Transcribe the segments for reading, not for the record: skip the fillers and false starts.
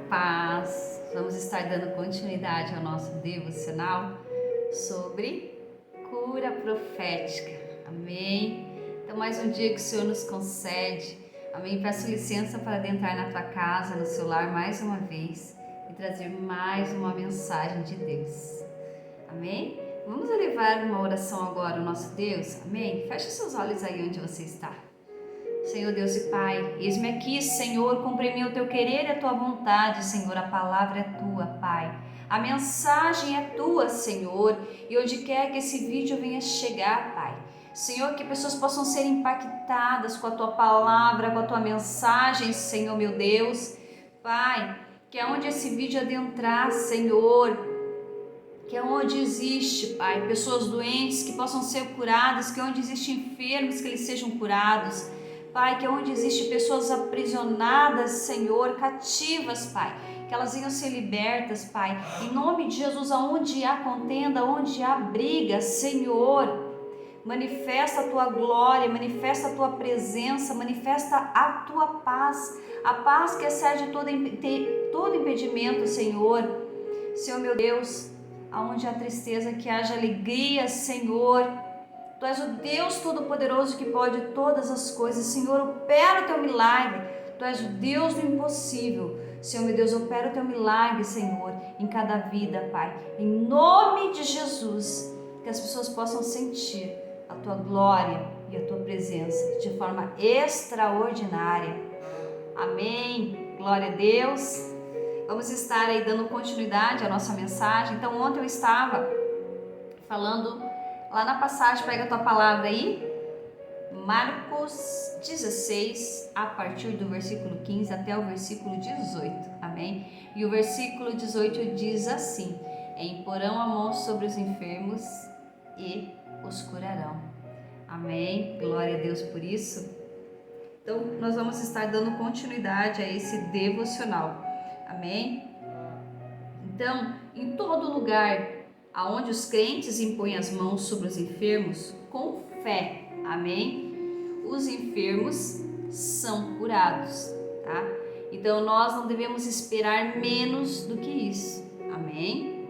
paz. Vamos estar dando continuidade ao nosso devocional sobre cura profética. Amém? Então, mais um dia que o Senhor nos concede. Amém? Peço licença para adentrar na tua casa, no seu lar mais uma vez e trazer mais uma mensagem de Deus. Amém? Vamos elevar uma oração agora ao nosso Deus. Amém? Feche seus olhos aí onde você está. Senhor Deus e Pai, eis-me aqui, Senhor, cumpre em mim o teu querer e a tua vontade, Senhor, a palavra é tua, Pai. A mensagem é tua, Senhor, e onde quer que esse vídeo venha chegar, Pai. Senhor, que pessoas possam ser impactadas com a tua palavra, com a tua mensagem, Senhor, meu Deus. Pai, que aonde esse vídeo adentrar, Senhor, que aonde existe, Pai, pessoas doentes que possam ser curadas, que onde existem enfermos que eles sejam curados. Pai, que onde existe pessoas aprisionadas, Senhor, cativas, Pai, que elas venham ser libertas, Pai, em nome de Jesus, aonde há contenda, onde há briga, Senhor, manifesta a tua glória, manifesta a tua presença, manifesta a tua paz, a paz que excede todo impedimento, Senhor. Senhor meu Deus, aonde há tristeza, que haja alegria, Senhor. Tu és o Deus Todo-Poderoso que pode todas as coisas. Senhor, opera o teu milagre. Tu és o Deus do impossível. Senhor, meu Deus, opera o teu milagre, Senhor, em cada vida, Pai. Em nome de Jesus, que as pessoas possam sentir a tua glória e a tua presença de forma extraordinária. Amém. Glória a Deus. Vamos estar aí dando continuidade à nossa mensagem. Então, ontem eu estava falando lá na passagem, pega a tua palavra aí, Marcos 16, a partir do versículo 15 até o versículo 18, amém? E o versículo 18 diz assim: imporão a mão sobre os enfermos e os curarão, amém? Glória a Deus por isso. Então, nós vamos estar dando continuidade a esse devocional, amém? Então, em todo lugar aonde os crentes impõem as mãos sobre os enfermos com fé, amém? Os enfermos são curados, tá? Então nós não devemos esperar menos do que isso, amém?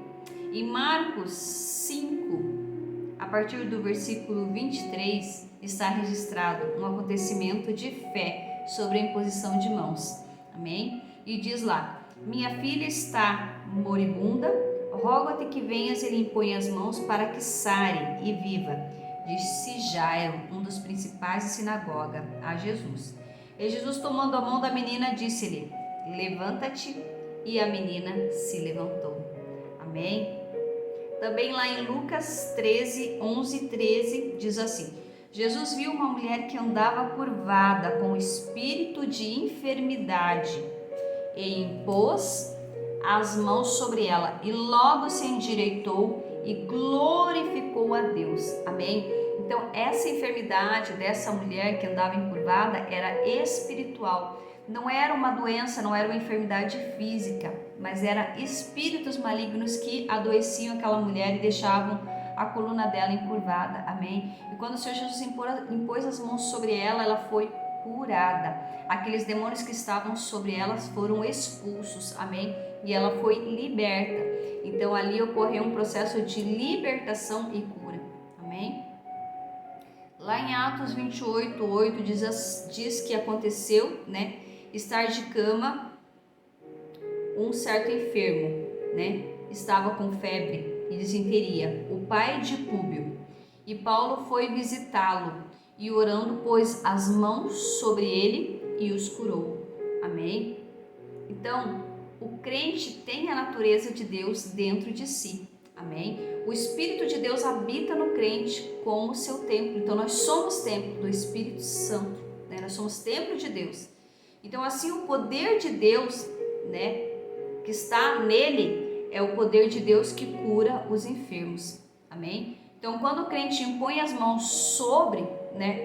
Em Marcos 5, a partir do versículo 23, está registrado um acontecimento de fé sobre a imposição de mãos, amém? E diz lá: minha filha está moribunda, rogo-te que venhas e lhe impõe as mãos para que sare e viva. Disse Jairo, um dos principais da sinagoga, a Jesus. E Jesus, tomando a mão da menina, disse-lhe: levanta-te, e a menina se levantou. Amém? Também lá em Lucas 13, 11 e 13, diz assim: Jesus viu uma mulher que andava curvada com espírito de enfermidade e impôs as mãos sobre ela, e logo se endireitou e glorificou a Deus. Amém? Então, essa enfermidade dessa mulher que andava encurvada era espiritual. Não era uma doença, não era uma enfermidade física, mas era espíritos malignos que adoeciam aquela mulher e deixavam a coluna dela encurvada. Amém? E quando o Senhor Jesus impôs as mãos sobre ela, ela foi curada. Aqueles demônios que estavam sobre elas foram expulsos. Amém? E ela foi liberta. Então ali ocorreu um processo de libertação e cura. Amém? Lá em Atos 28, 8 diz que aconteceu, estar de cama um certo enfermo, estava com febre e disenteria, o pai de Públio. E Paulo foi visitá-lo e orando pôs as mãos sobre ele e os curou. Amém? Então, o crente tem a natureza de Deus dentro de si, amém? O Espírito de Deus habita no crente como seu templo. Então nós somos templo do Espírito Santo, nós somos templo de Deus. Então assim o poder de Deus, que está nele, é o poder de Deus que cura os enfermos, amém? Então quando o crente impõe as mãos sobre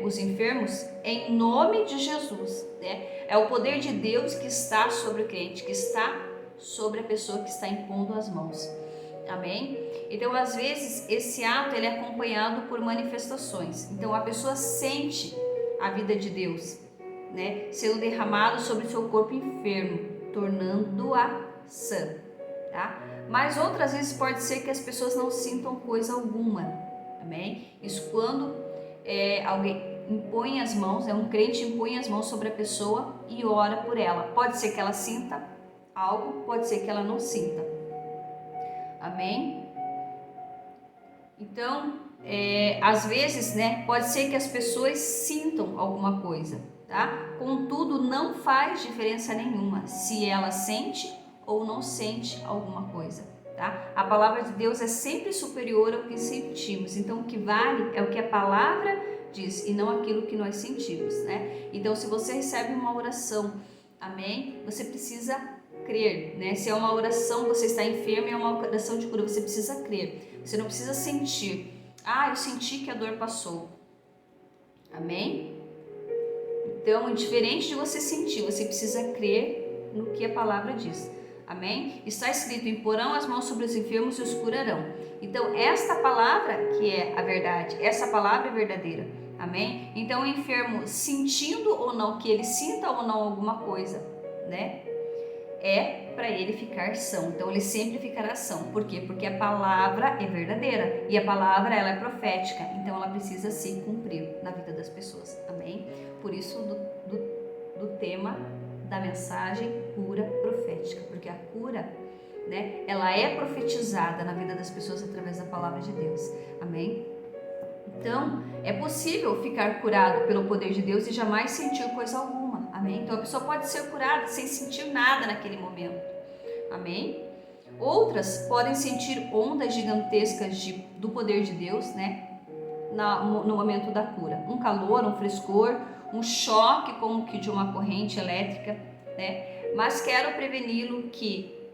os enfermos, em nome de Jesus, é o poder de Deus que está sobre o crente, que está sobre a pessoa que está impondo as mãos, amém? Então às vezes esse ato ele é acompanhado por manifestações. Então a pessoa sente a vida de Deus, sendo derramado sobre o seu corpo enfermo, tornando-a sã, tá? Mas outras vezes pode ser que as pessoas não sintam coisa alguma, amém? Isso quando alguém impõe as mãos, um crente impõe as mãos sobre a pessoa e ora por ela. Pode ser que ela sinta algo, pode ser que ela não sinta, amém? Então, às vezes, né, pode ser que as pessoas sintam alguma coisa, tá? Contudo, não faz diferença nenhuma se ela sente ou não sente alguma coisa, tá? A palavra de Deus é sempre superior ao que sentimos, então o que vale é o que a palavra diz e não aquilo que nós sentimos, né? Então, se você recebe uma oração, amém? Você precisa crer, né? Se é uma oração, você está enfermo, é uma oração de cura, você precisa crer. Você não precisa sentir. Eu senti que a dor passou. Amém? Então, indiferente de você sentir, você precisa crer no que a palavra diz. Amém? Está escrito: imporão as mãos sobre os enfermos e os curarão. Então, esta palavra que é a verdade, essa palavra é verdadeira. Amém? Então, o enfermo sentindo ou não, que ele sinta ou não alguma coisa, né? É para ele ficar são. Então ele sempre ficará são. Por quê? Porque a palavra é verdadeira e a palavra ela é profética. Então ela precisa se cumprir na vida das pessoas. Amém? Por isso do tema da mensagem cura profética, porque a cura, né, ela é profetizada na vida das pessoas através da palavra de Deus. Amém? Então, é possível ficar curado pelo poder de Deus e jamais sentir coisa alguma. Amém? Então, a pessoa pode ser curada sem sentir nada naquele momento. Amém? Outras podem sentir ondas gigantescas do poder de Deus, né? No momento da cura. Um calor, um frescor, um choque como que de uma corrente elétrica, né? Mas quero preveni-lo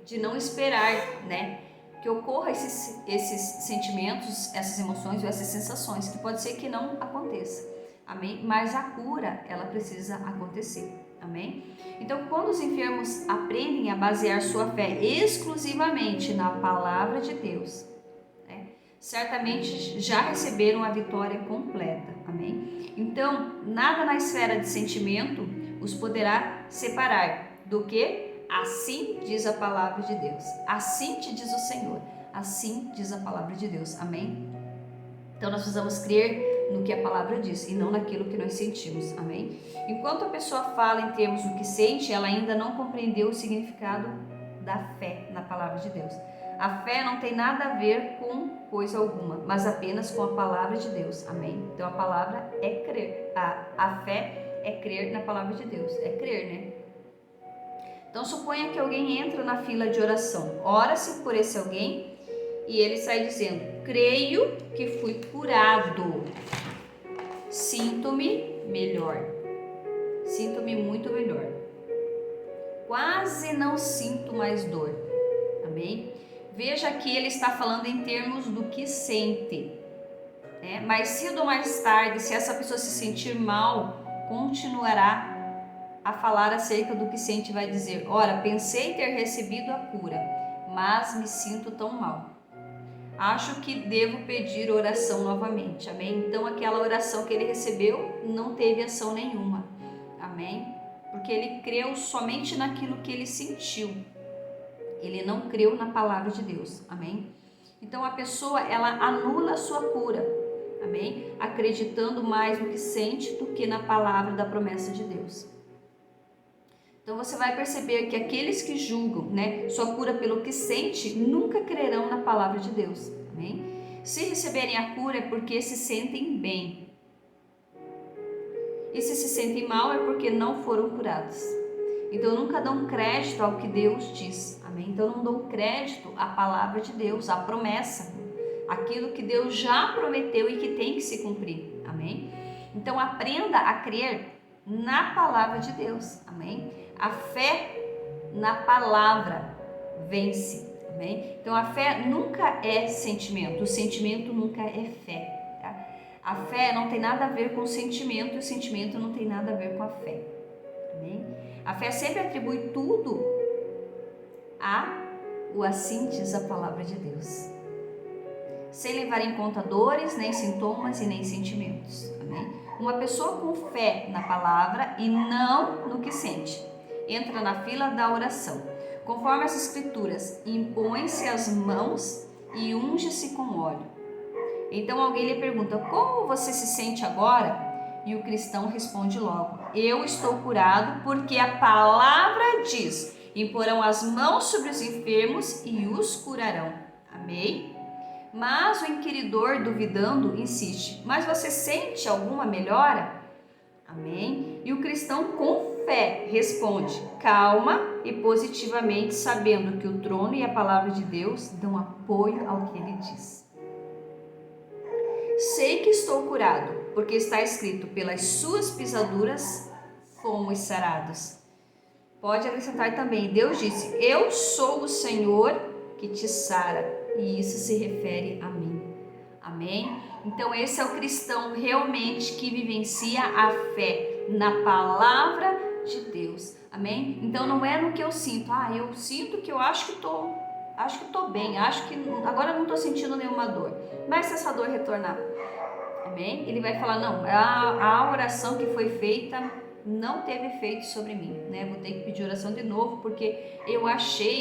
de não esperar, né, que ocorra esses sentimentos, essas emoções ou essas sensações, que pode ser que não aconteça, amém? Mas a cura, ela precisa acontecer, amém? Então, quando os enfermos aprendem a basear sua fé exclusivamente na palavra de Deus, né, certamente já receberam a vitória completa, amém? Então, nada na esfera de sentimento os poderá separar do que? Assim diz a palavra de Deus. Assim te diz o Senhor. Assim diz a palavra de Deus. Amém? Então nós precisamos crer no que a palavra diz e não naquilo que nós sentimos. Amém? Enquanto a pessoa fala em termos do que sente, ela ainda não compreendeu o significado da fé na palavra de Deus. A fé não tem nada a ver com coisa alguma, mas apenas com a palavra de Deus. Amém? Então a palavra é crer. A fé é crer na palavra de Deus. É crer, né? Então suponha que alguém entra na fila de oração, ora-se por esse alguém e ele sai dizendo: creio que fui curado, sinto-me melhor, sinto-me muito melhor, quase não sinto mais dor, amém? Veja que ele está falando em termos do que sente, né? Mais cedo ou mais tarde, se essa pessoa se sentir mal, continuará a falar acerca do que sente, vai dizer: ora, pensei ter recebido a cura, mas me sinto tão mal. Acho que devo pedir oração novamente, amém? Então aquela oração que ele recebeu não teve ação nenhuma, amém? Porque ele creu somente naquilo que ele sentiu, ele não creu na palavra de Deus, amém? Então a pessoa, ela anula a sua cura, amém? Acreditando mais no que sente do que na palavra da promessa de Deus. Então você vai perceber que aqueles que julgam, né, sua cura pelo que sente, nunca crerão na palavra de Deus. Amém? Se receberem a cura é porque se sentem bem. E se sentem mal é porque não foram curados. Então nunca dão crédito ao que Deus diz. Amém? Então não dão crédito à palavra de Deus, à promessa, aquilo que Deus já prometeu e que tem que se cumprir. Amém? Então aprenda a crer na palavra de Deus. Amém? A fé na palavra vence, amém? Então a fé nunca é sentimento, o sentimento nunca é fé, tá? A fé não tem nada a ver com o sentimento e o sentimento não tem nada a ver com a fé, amém? A fé sempre atribui tudo o assim diz a palavra de Deus, sem levar em conta dores, nem sintomas e nem sentimentos, amém? Uma pessoa com fé na palavra e não no que sente, entra na fila da oração. Conforme as escrituras, impõe-se as mãos e unge-se com óleo. Então alguém lhe pergunta, como você se sente agora? E o cristão responde logo, eu estou curado porque a palavra diz, imporão as mãos sobre os enfermos e os curarão. Amém? Mas o inquiridor, duvidando, insiste, mas você sente alguma melhora? Amém? E o cristão com fé responde, calma e positivamente, sabendo que o trono e a palavra de Deus dão apoio ao que ele diz. Sei que estou curado, porque está escrito, pelas suas pisaduras fomos sarados. Pode acrescentar também, Deus disse, eu sou o Senhor que te sara, e isso se refere a mim. Amém? Então esse é o cristão realmente que vivencia a fé na palavra de Deus. Amém? Então não é no que eu sinto. Eu sinto que eu acho que estou bem, acho que agora não estou sentindo nenhuma dor. Mas se essa dor retornar, amém? Ele vai falar, não, a oração que foi feita não teve efeito sobre mim, né? Vou ter que pedir oração de novo, porque eu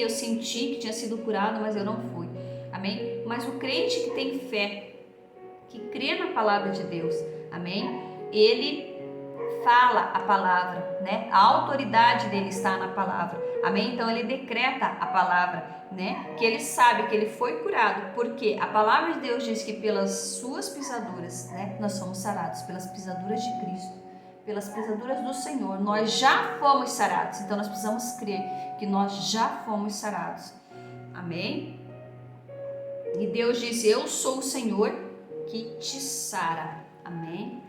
senti que tinha sido curado, mas eu não fui. Amém? Mas o crente que tem fé, que crê na palavra de Deus, amém? Ele fala a palavra, né? A autoridade dele está na palavra, amém? Então ele decreta a palavra, né? Que ele sabe que ele foi curado, porque a palavra de Deus diz que pelas suas pisaduras, né? Nós somos sarados, pelas pisaduras de Cristo, pelas pisaduras do Senhor, nós já fomos sarados. Então nós precisamos crer que nós já fomos sarados, amém? E Deus disse, eu sou o Senhor que te sara, amém?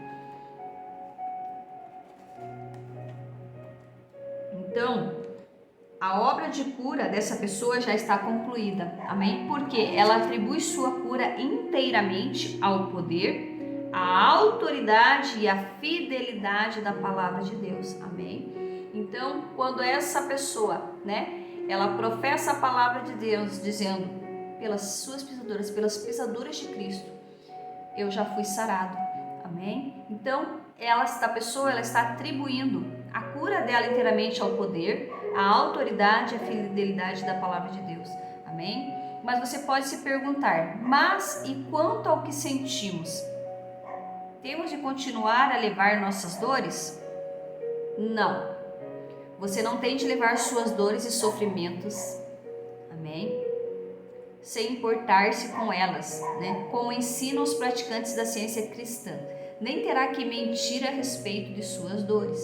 Então, a obra de cura dessa pessoa já está concluída, amém? Porque ela atribui sua cura inteiramente ao poder, à autoridade e à fidelidade da palavra de Deus, amém? Então, quando essa pessoa, né, ela professa a palavra de Deus, dizendo, pelas suas pisaduras, pelas pisaduras de Cristo, eu já fui sarado, amém? Então, esta pessoa, ela está atribuindo a cura dela inteiramente ao poder, à autoridade e à fidelidade da palavra de Deus, amém? Mas você pode se perguntar, mas e quanto ao que sentimos? Temos de continuar a levar nossas dores? Não. Você não tem de levar suas dores e sofrimentos, amém? Sem importar-se com elas, né? Como ensinam os praticantes da ciência cristã. Nem terá que mentir a respeito de suas dores,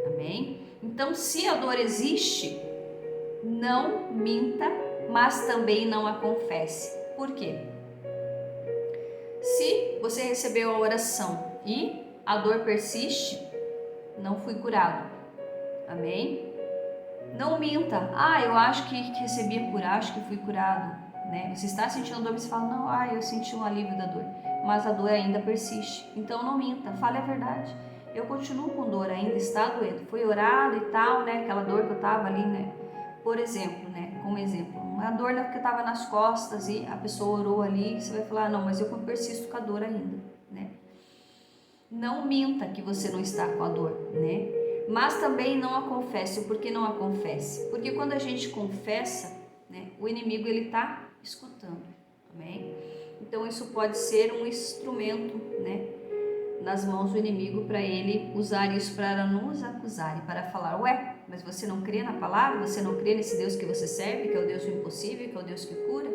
amém? Então, se a dor existe, não minta, mas também não a confesse. Por quê? Se você recebeu a oração e a dor persiste, não fui curado, amém? Não minta, eu acho que recebi a cura, acho que fui curado, né? Você está sentindo dor, você fala, não, eu senti um alívio da dor, mas a dor ainda persiste. Então não minta, fale a verdade. Eu continuo com dor, ainda está doendo. Foi orado e tal, né? Aquela dor que eu estava ali, né? Por exemplo, né? Como exemplo, uma dor que eu estava nas costas e a pessoa orou ali, você vai falar, não, mas eu persisto com a dor ainda, né? Não minta que você não está com a dor, né? Mas também não a confesse. Por que não a confesse? Porque quando a gente confessa, né, o inimigo ele está escutando, amém? Então isso pode ser um instrumento, né, nas mãos do inimigo para ele usar isso para nos acusar e para falar, mas você não crê na palavra? Você não crê nesse Deus que você serve, que é o Deus do impossível, que é o Deus que cura?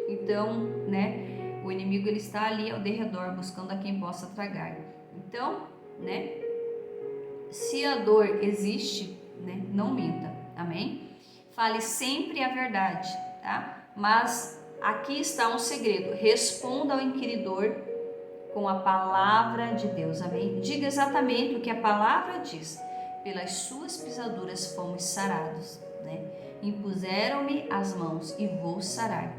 Então, né, o inimigo ele está ali ao derredor buscando a quem possa tragar. Então, né, se a dor existe, né, não minta, amém? Fale sempre a verdade, tá? Mas aqui está um segredo, responda ao inquiridor com a palavra de Deus, amém? Diga exatamente o que a palavra diz, pelas suas pisaduras fomos sarados, né? Impuseram-me as mãos e vou sarar,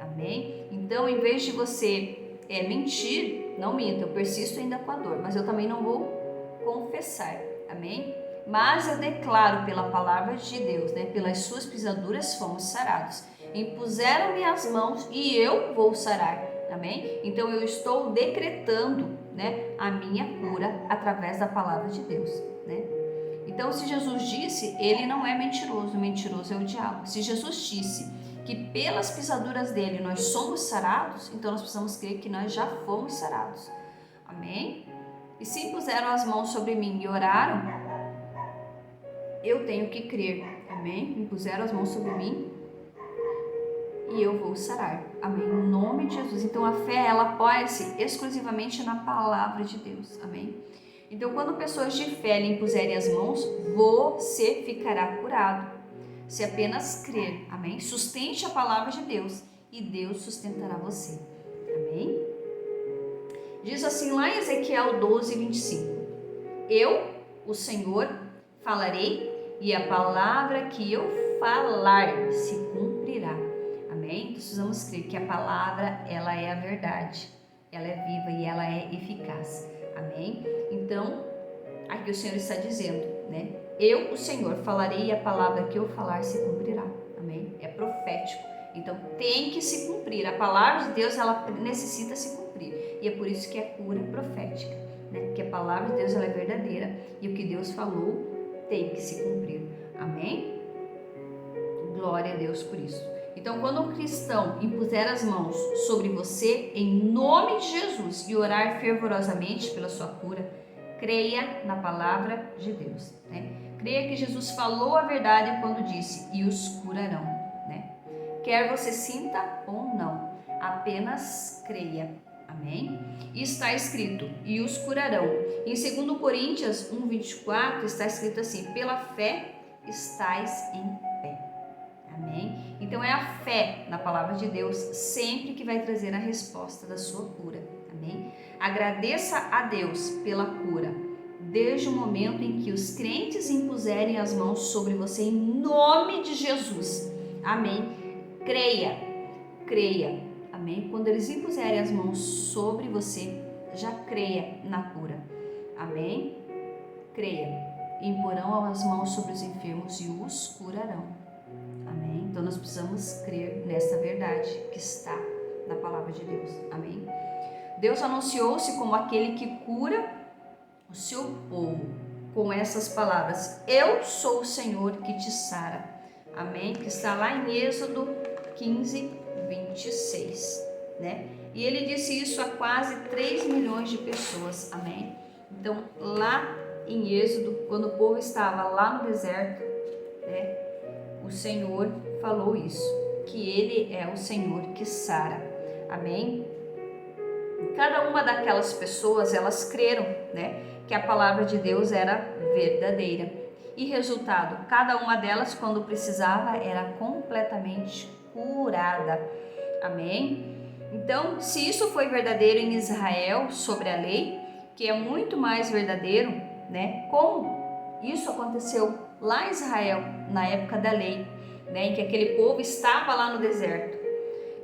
amém? Então, em vez de você mentir, não minta, eu persisto ainda com a dor, mas eu também não vou confessar, amém? Mas eu declaro pela palavra de Deus, né? Pelas suas pisaduras fomos sarados. Impuseram-me as mãos e eu vou sarar, amém? Então eu estou decretando, né, a minha cura através da palavra de Deus, né? Então, se Jesus disse, ele não é mentiroso, o mentiroso é o diabo. Se Jesus disse que pelas pisaduras dele nós somos sarados, então nós precisamos crer que nós já fomos sarados. Amém? E se impuseram as mãos sobre mim e oraram, eu tenho que crer. Amém? Impuseram as mãos sobre mim e eu vou sarar. Amém? Em nome de Jesus. Então a fé, ela apoia-se exclusivamente na palavra de Deus. Amém? Então quando pessoas de fé lhe impuserem as mãos, você ficará curado. Se apenas crer. Amém? Sustente a palavra de Deus e Deus sustentará você. Amém? Diz assim lá em Ezequiel 12, 25. Eu, o Senhor, falarei e a palavra que eu falar se cumprirá. Amém? Precisamos crer que a palavra, ela é a verdade, ela é viva e ela é eficaz. Amém? Então, aqui o Senhor está dizendo, né? Eu, o Senhor, falarei e a palavra que eu falar se cumprirá. Amém? É profético. Então, tem que se cumprir. A palavra de Deus, ela necessita se cumprir. E é por isso que é cura profética, né? Porque a palavra de Deus, ela é verdadeira. E o que Deus falou tem que se cumprir. Amém? Glória a Deus por isso. Então, quando um cristão impuser as mãos sobre você, em nome de Jesus, e orar fervorosamente pela sua cura, creia na palavra de Deus, né? Creia que Jesus falou a verdade quando disse, e os curarão, né? Quer você sinta ou não, apenas creia. Amém? E está escrito, e os curarão. Em 2 Coríntios 1:24 está escrito assim, pela fé estais em pé. Amém? Então é a fé na palavra de Deus sempre que vai trazer a resposta da sua cura. Amém? Agradeça a Deus pela cura, desde o momento em que os crentes impuserem as mãos sobre você em nome de Jesus. Amém? Creia, creia. Amém? Quando eles impuserem as mãos sobre você, já creia na cura. Amém? Creia. Imporão as mãos sobre os enfermos e os curarão. Amém? Então nós precisamos crer nessa verdade que está na palavra de Deus. Amém? Deus anunciou-se como aquele que cura o seu povo com essas palavras: eu sou o Senhor que te sara. Amém? Que está lá em Êxodo 15, 26, né? E ele disse isso a quase 3 milhões de pessoas. Amém? Então, lá em Êxodo, quando o povo estava lá no deserto, né? O Senhor falou isso, que ele é o Senhor que sara. Amém? Cada uma daquelas pessoas, elas creram, né, que a palavra de Deus era verdadeira. E resultado, cada uma delas, quando precisava, era completamente curada. Amém? Então, se isso foi verdadeiro em Israel sobre a lei, que é muito mais verdadeiro, né, como isso aconteceu lá em Israel, na época da lei, né, em que aquele povo estava lá no deserto.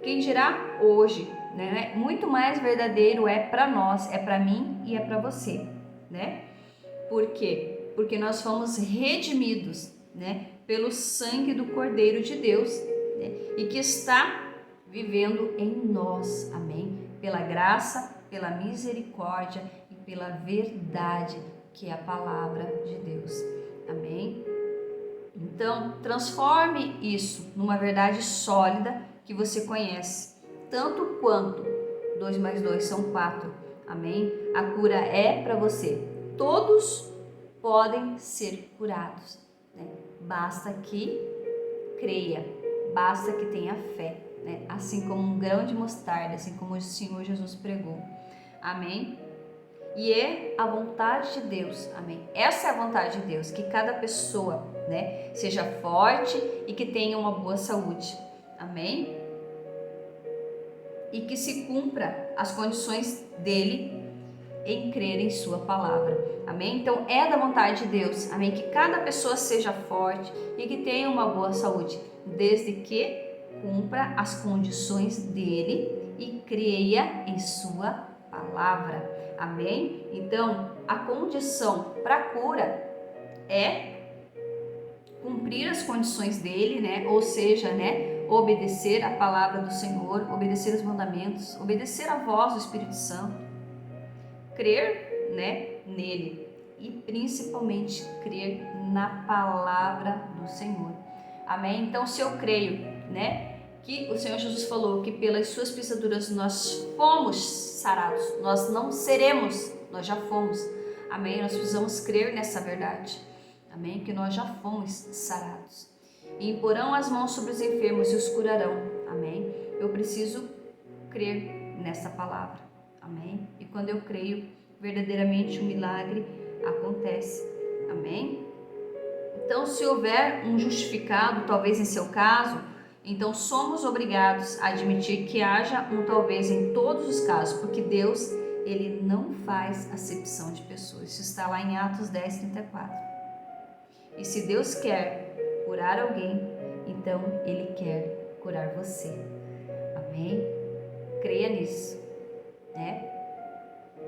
Quem dirá hoje, né? Muito mais verdadeiro é para nós, é para mim e é para você, né? Por quê? Porque nós fomos redimidos, né? Pelo sangue do Cordeiro de Deus, né? E que está vivendo em nós, amém? Pela graça, pela misericórdia e pela verdade, que é a palavra de Deus, amém? Então, transforme isso numa verdade sólida que você conhece, tanto quanto 2 mais 2 são 4, amém? A cura é para você, todos podem ser curados, né? Basta que creia, basta que tenha fé, né? Assim como um grão de mostarda, assim como o Senhor Jesus pregou, amém? E é a vontade de Deus, amém? Essa é a vontade de Deus, que cada pessoa, né, seja forte e que tenha uma boa saúde, amém? E que se cumpra as condições dele em crer em sua palavra, amém? Então é da vontade de Deus, amém? Que cada pessoa seja forte e que tenha uma boa saúde, desde que cumpra as condições dele e creia em sua palavra. Amém? Então, a condição para a cura é cumprir as condições dele, né? Ou seja, né? Obedecer a palavra do Senhor, obedecer os mandamentos, obedecer a voz do Espírito Santo, crer, né? Nele e principalmente crer na palavra do Senhor. Amém? Então, se eu creio, né, que o Senhor Jesus falou que pelas suas pisaduras nós fomos sarados, nós não seremos, nós já fomos. Amém? Nós precisamos crer nessa verdade. Amém? Que nós já fomos sarados. E imporão as mãos sobre os enfermos e os curarão. Amém? Eu preciso crer nessa palavra. Amém? E quando eu creio, verdadeiramente o milagre acontece. Amém? Então, se houver um justificado, talvez em seu caso, então somos obrigados a admitir que haja um talvez em todos os casos, porque Deus, Ele não faz acepção de pessoas. Isso está lá em Atos 10:34. E se Deus quer curar alguém, então Ele quer curar você. Amém? Creia nisso, né?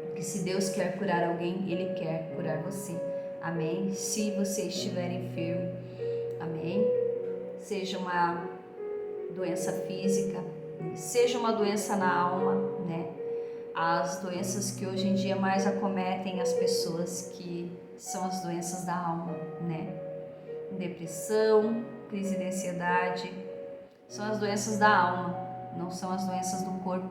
Porque se Deus quer curar alguém, Ele quer curar você. Amém? Se você estiver enfermo, amém? Seja uma doença física, seja uma doença na alma, né? As doenças que hoje em dia mais acometem as pessoas, que são as doenças da alma, né? Depressão, crise de ansiedade, são as doenças da alma, não são as doenças do corpo,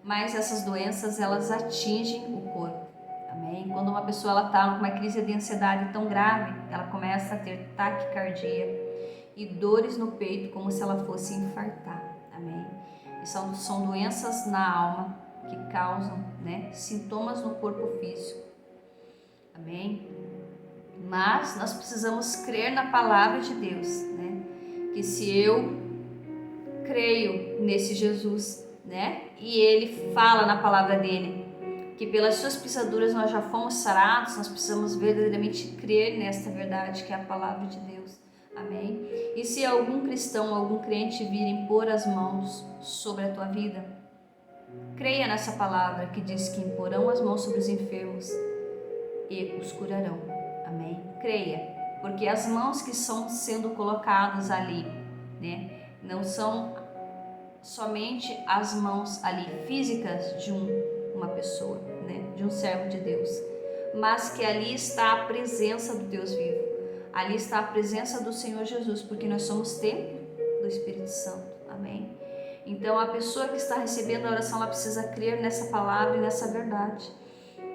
mas essas doenças elas atingem o corpo. Amém? Quando uma pessoa ela está numa crise de ansiedade tão grave, ela começa a ter taquicardia e dores no peito, como se ela fosse infartar. Amém? E são doenças na alma que causam, né, sintomas no corpo físico. Amém? Mas nós precisamos crer na palavra de Deus, né? Que se eu creio nesse Jesus, né, e Ele fala na palavra dele que pelas suas pisaduras nós já fomos sarados, nós precisamos verdadeiramente crer nesta verdade que é a palavra de Deus. Amém? E se algum cristão, algum crente vir impor as mãos sobre a tua vida, creia nessa palavra que diz que imporão as mãos sobre os enfermos e os curarão. Amém? Creia, porque as mãos que estão sendo colocadas ali, né, não são somente as mãos ali físicas de uma pessoa, né, de um servo de Deus, mas que ali está a presença do Deus vivo, ali está a presença do Senhor Jesus, porque nós somos templo do Espírito Santo. Amém? Então a pessoa que está recebendo a oração, ela precisa crer nessa palavra e nessa verdade.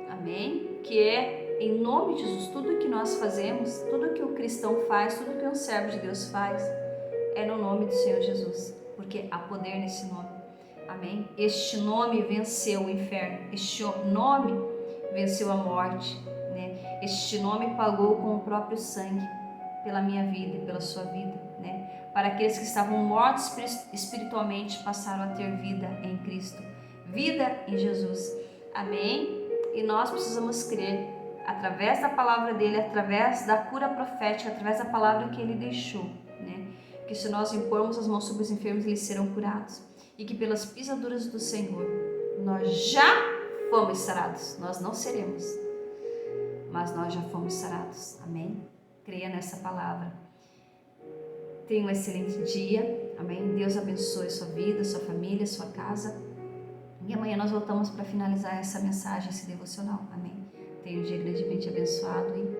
Amém? Que é em nome de Jesus, tudo que nós fazemos, tudo que o cristão faz, tudo que um servo de Deus faz, é no nome do Senhor Jesus, porque há poder nesse nome. Amém? Este nome venceu o inferno, este nome venceu a morte, né? Este nome pagou com o próprio sangue pela minha vida e pela sua vida, né? Para aqueles que estavam mortos espiritualmente passaram a ter vida em Cristo, vida em Jesus. Amém? E nós precisamos crer através da palavra dele, através da cura profética, através da palavra que ele deixou, né? Que se nós impormos as mãos sobre os enfermos, eles serão curados. E que pelas pisaduras do Senhor, nós já fomos sarados. Nós não seremos, mas nós já fomos sarados. Amém? Creia nessa palavra. Tenha um excelente dia. Amém? Deus abençoe sua vida, sua família, sua casa. E amanhã nós voltamos para finalizar essa mensagem, esse devocional. Amém? Tenha um dia grandemente abençoado e